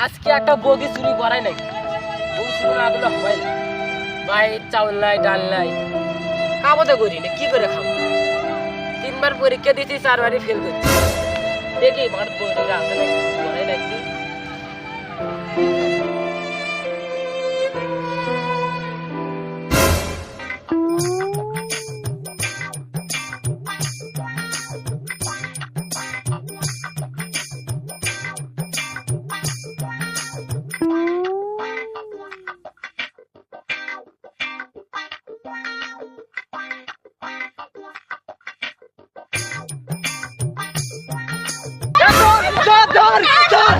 আজকে একটা বগি চুরি করাই নাই, বগি চুরি না দিলে হয় না। ভাই চাউল নাই, ডাল নাই, খাবো করি না, কি করে খাবো? 3 বার পরীক্ষা দিচ্ছি, 4 বারই ফেল করছি। দেখি মার বগিটা আছে নাকি, করাই নাকি। ধর ধর ধর ধর